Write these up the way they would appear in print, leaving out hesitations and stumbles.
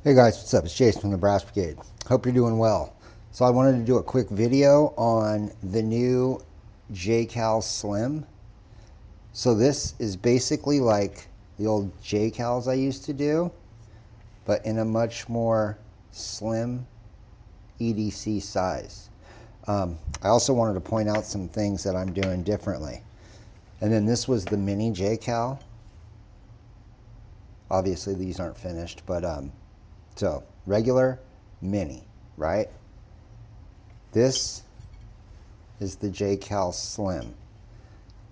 Hey guys, what's up? It's Jason from the Brass Brigade. Hope you're doing well. So I wanted to do a quick video on the new J-Kal Slim. So this is basically like the old J-Kals I used to do, but in a much more slim EDC size. I also wanted to point out some things that I'm doing differently. And then this was the mini J-Kal. Obviously these aren't finished, but so regular, mini, right? This is the J-Kal Slim.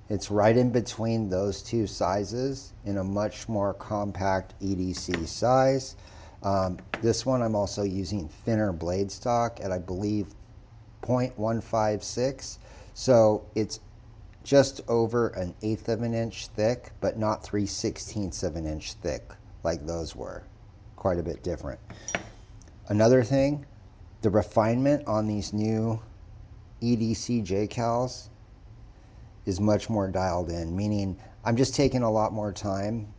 It's right in between those two sizes in a much more compact EDC size. This one I'm also using thinner blade stock at I believe 0.156. So it's just over 1/8 of an inch thick, but not 3/16 of an inch thick like those were. Quite a bit different. Another thing, the refinement on these new EDC J-Kals is much more dialed in, meaning I'm just taking a lot more time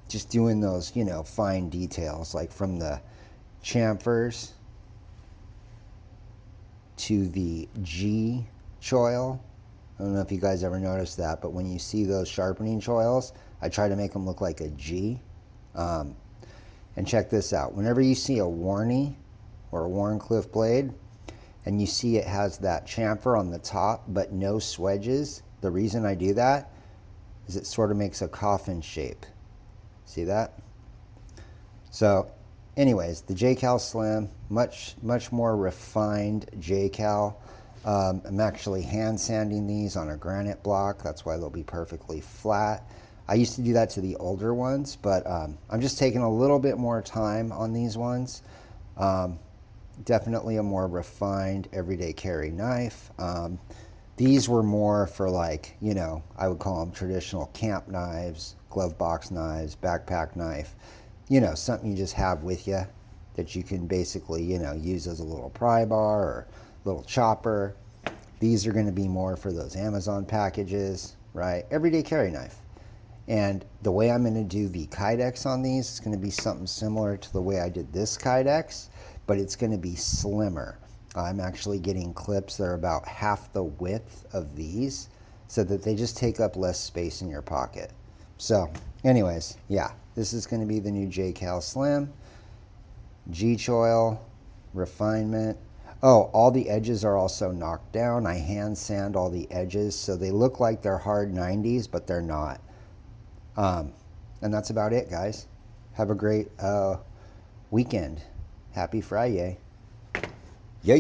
just doing those, fine details, like from the chamfers to the G choil. I don't know if you guys ever noticed that, but when you see those sharpening choils, I try to make them look like a G. And check this out. Whenever you see a Warney or a Warncliffe blade and you see it has that chamfer on the top but no swedges, the reason I do that is it sort of makes a coffin shape. See that? So anyways, the J-Kal Slim, much more refined J-Kal. I'm actually hand sanding these on a granite block. That's why they'll be perfectly flat. I used to do that to the older ones, but I'm just taking a little bit more time on these ones. Definitely a more refined everyday carry knife. These were more for like, I would call them traditional camp knives, glove box knives, backpack knife, something you just have with you that you can basically, use as a little pry bar or little chopper. These are going to be more for those Amazon packages, right? Everyday carry knife. And the way I'm going to do the Kydex on these is going to be something similar to the way I did this Kydex, but it's going to be slimmer. I'm actually getting clips that are about half the width of these so that they just take up less space in your pocket. So anyways, yeah, this is going to be the new J-Kal Slim. G-choil, refinement. Oh, all the edges are also knocked down. I hand sand all the edges so they look like they're hard 90s, but they're not. And that's about it, guys. Have a great weekend. Happy Friday. Yeah.